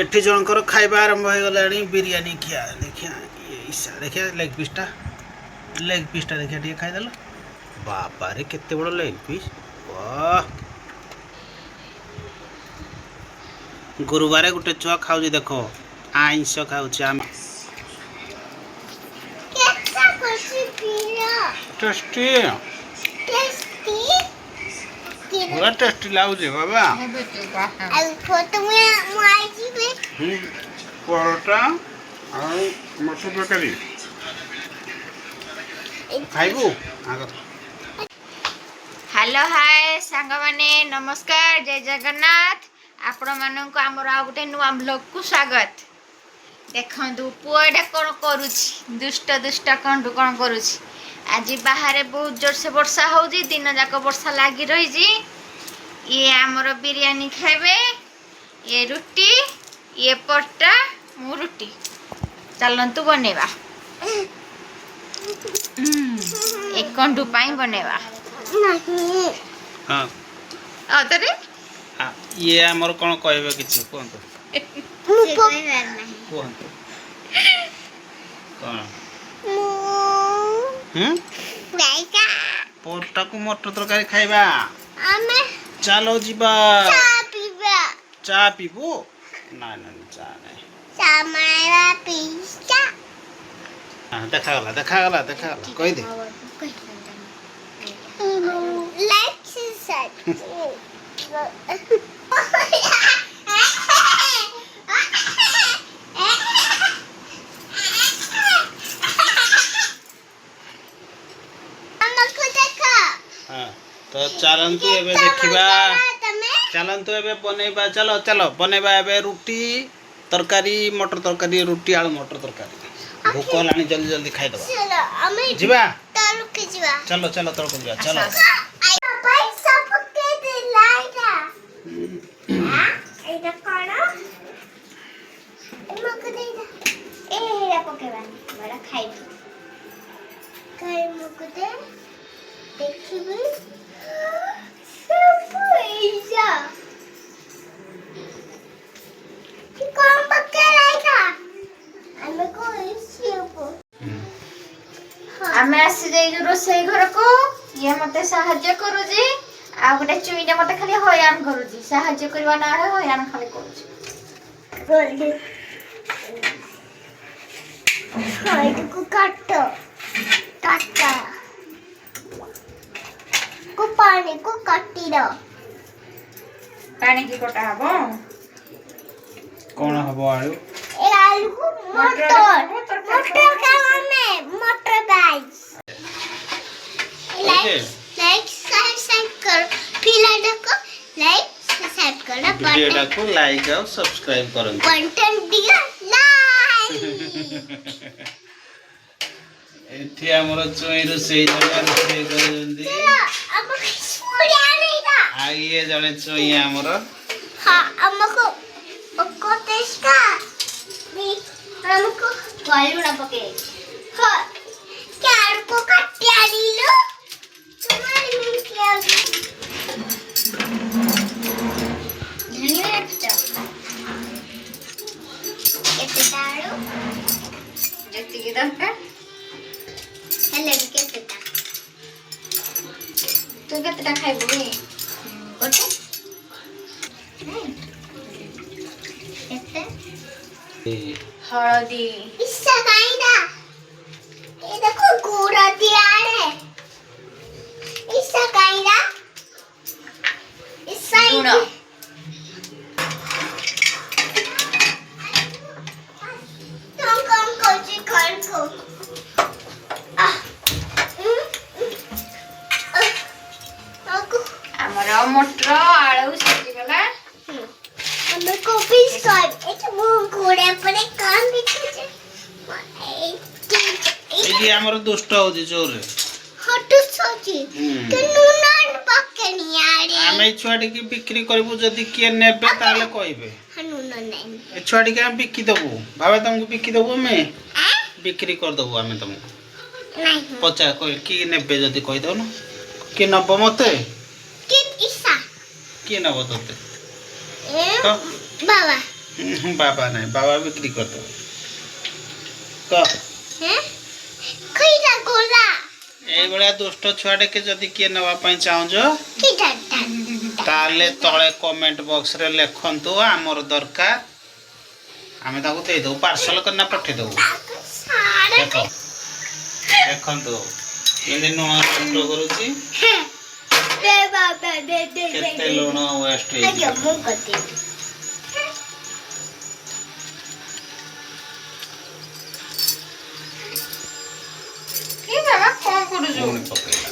एठी जनकर खाइबा आरंभ हो गलानी बिरयानी खिया देखिया ईसा देखिया लेग पीसटा देखिया टे खाई देला बाबा रे केते बड़ लेग पीस वाह गुरुवार गुटे छुआ खाऊजी देखो आइंस खाऊची आम टेस्टी पूरा टेस्टी लाଗୁଛି बाबा परोटा और मटर तरकारी खाइबू हेलो हाय सांग माने नमस्कार जय जगन्नाथ आपण मानक आमर आ गोटे नुआ ब्लॉग को स्वागत देखंतु पुआटा कोन करूछि दुष्ट दुष्ट कोन करूछि आज बाहर बहुत जोर से वर्षा होउजी दिन जाक वर्षा लागी रही जी ये आमर बिरयानी खाइबे ये रुटी ये पट्टा मु रुटी चलंतु बनेबा एक कंडू पाई बनेबा हां अतरे ये आमर कोन कहबे किछि कोन कोन लाइका पोटा को मटर तरकारी खाइबा आमे चलो जीबा चा पीबो ना ना चा नहीं सामारा पिस्ता देखा गला कहि दे लाइक सब्सक्राइब तो चलंतु एबे देखिबा चलंतु एबे बनेबा चलो चलो बनेबा एबे रुटी तरकारी मटर तरकारी रुटी आलू मटर तरकारी भूख लानी जल्दी जल्दी खाइ दबा जीवा चलो चलो तळको जीवा चलो पैसा पके दे लाइटा एटा कोन मक दे एरा पकेबानी बड़ा खाइ मक दे देखिबी पैसा कौन पक्के लाइका हमें को इसीपो हमें आसी जाई रोसई घर को ये मते सहाय्य करू जी आ गोटे चुईटा मते खाली हयान करू जी सहाय्य करबा ना हयान खाली करू जी गोल्डी साइड को काटो काटा को पानी को काटी दो पानी की कोटा हबो कोन हबो आलू ए आलू को मटर का में मटर गाइस लाइक सब्सक्राइब कर फिर को लाइक सब्सक्राइब करना वीडियो को लाइक और सब्सक्राइब करन कंटेंट दिया लाइक एठी हमर चोई रोसई जगह करजंदी अब सूर्य आनेगा आइए जने चोई हमर हां हमको पक्को तेस्का भी हमको गलुड़ा पके हां क्या को काटिया लीलो तुम्हारी मिल क्या धनिया एक्स्ट्रा केते दारू जति के दरकार हेले केतेटा तू केतेटा खाइबो रे ओटे हळदी इस्सा काईदा ए देखो गोरा दियाड़े इस्सा काईदा इस्सा गुणा तुम कम कोची कर को हमरा मटर आलू सब्जी गला हमें कॉफी स्टाइल एटा मु गोड़े परे काम बिछे एडी हमर दुष्ट होजी जोर हटु सोची तो नुनान पक्कनी आरे आमे छुआडी की बिक्री करबू जदी के नेबे ताले कहबे नुना नहीं ए छुआडी के हम बिक्की दबू बाबा तुमको बिक्की दबू मैं बिक्री कर दबू आमे तुमको नहीं पचा कोई की नेबे जदी कहि दो न के नब मते के इसा के नब तते ए बाबा बाबा नहीं बाबा बिक्री कर दो कह खैरा गोला এই ভଳିଆ দুষ্ট ଛୁଆଟେ ଯଦି କିଏ ନେବା ପାଇଁ ଚାହୁଁଛ ତାହେଲେ ତଳେ କମେଣ୍ଟ ବକ୍ସରେ ଲେଖନ୍ତୁ ଆମର ଦରକାର ଆମେ ତାକୁ ଦେଇଦେବୁ ପାର୍ସଲ କରିନା ପଠେଇଦେବୁ ଦେଖ ଦେଖନ୍ତୁ କେମିତି ଲୁଣ ନଷ୍ଟ କରୁଛି କେତେ ଲୁଣ ୱେଷ୍ଟ ହେଇଯିବ ପୁଣି ପକେଇଲା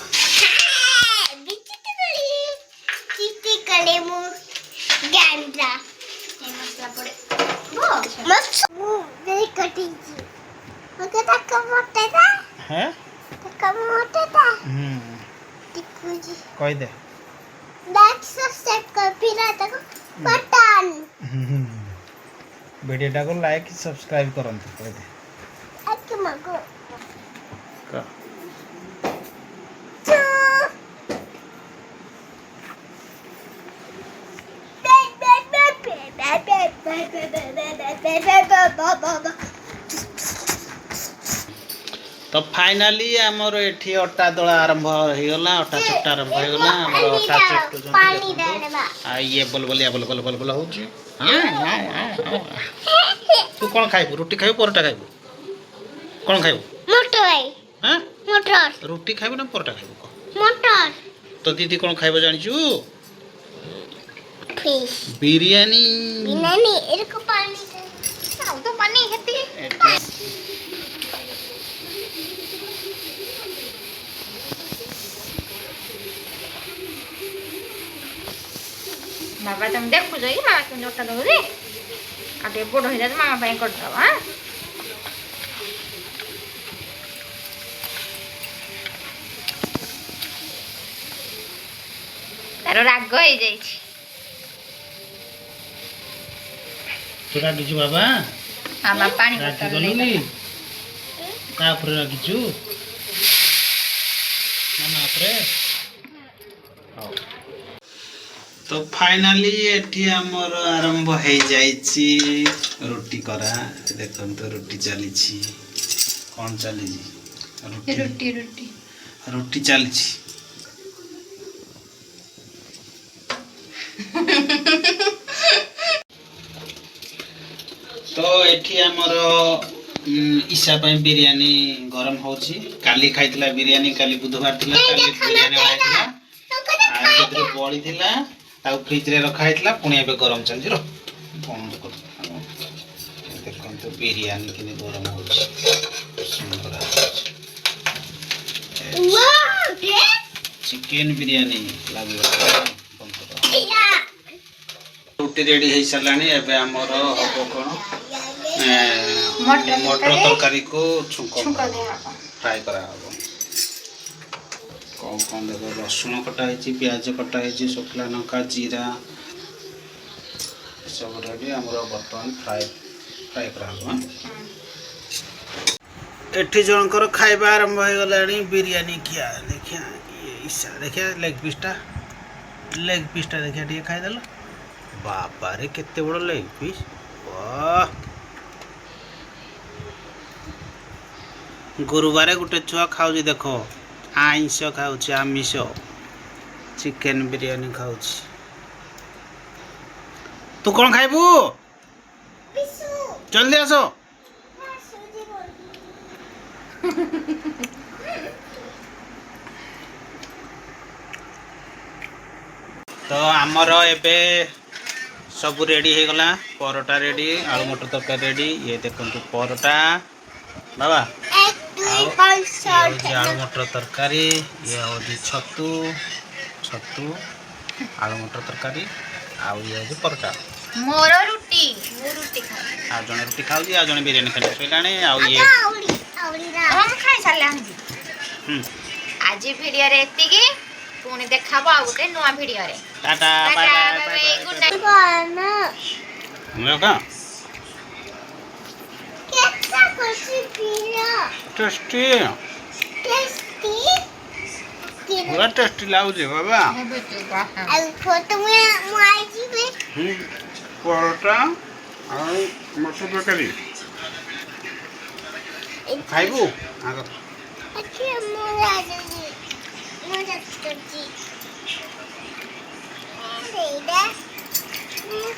हैं कह दे वीडियो को लाइक सब्सक्राइब करंतु कह दे का तो फाइनाली आमर एठी अटा दला आरंभ हो गला अटा चुट्टा आरंभ हो गला हमर अटा चुट्टू आ ये बलबलिया बलबल बलबल होची तू कोन खाइबू रोटी खाइबू परोटा खाइबू कोन खाइबू मटर हां मटर रोटी खाइबू ना परोटा खाइबू मटर तो दीदी कोन खाइबो जानिचू फिश बिरयानी बिरयानी इनको पानी आओ तो पानी हेती बाबा तुम देखो जो मामा तुम जोटा दो रे आटे बड़ हो जाए मामा ପାଇଁ करदब हां तारो राग हो जाई छी तोरा किछु बाबा मामा पानी राखी बोतल गलुनी ता ऊपर राखिछु मामा ऊपर तो फाइनली एठी हमर आरंभ हो जाईची रोटी करा देखन तो रोटी चली छी कोन चली जी रोटी रोटी रोटी रोटी चली छी तो एठी हमर ईशा ପାଇଁ बिरयानी गरम होची काली खाइतला बिरयानी काली बुधवार थिला काली बिरयानी आइतला आ जेतरे बळी थिला ताऊ फ्रिज रे रखा हैतला पुणी एबे गरम चलजी रो बंद कर देखन तो बिरयानी किने गरम होची सुंदर वाओ चिकन बिरयानी लागो रोटी रेडी है सलानी एबे हमर हबो कोन मटर तरकारी को छुंका फ्राई करा हबो कौन कौन देखो रसुण कटा है प्याज कटा है शुखला लंका जीरा सब रेडी हमर बर्तमान फ्राई फ्राई करा हबो एठी जनकर खाइबा आरंभ हो गलानी बिरयानी किया देखिया ये ईसा देखिया लेग पीसटा देखिया टिके खाइ देलो बाबा रे केते बड़ लेग पीस वाह गुरुवार गोटे छुआ खाऊ देखो आइंस खाऊँ आमिष चिकेन बिरयानी खाऊँ तू कौन खाइबू जल्दी आसो तो आमर एबे सब रेडी हो गला परोटा रेडी आलू मटर तरकारी रेडी ये देखो परोटा बाबा आलू मटर तरकारी ये हूँ छतु छतु आलू मटर तरकारी आउ ये हूँ परोटा मोर रोटी मु रोटी खा आ जने रोटी खाऊ आ जने बिरयानी खाने सोइलाने आ ये हम खाइ सारलान जी आज वीडियो रे एतिकी पुणी देखाबो आ गुटे नवा वीडियो रे tata bye bye good night मैं का कैसा खुशी पिया टेस्टी टेस्टी पूरा टेस्टी लाउजे बाबा अब फोटो में मोबाइल में परोटा आ ମଟର ତରକାରୀ ଖାଇବୁ ଆଗ ମୁଁ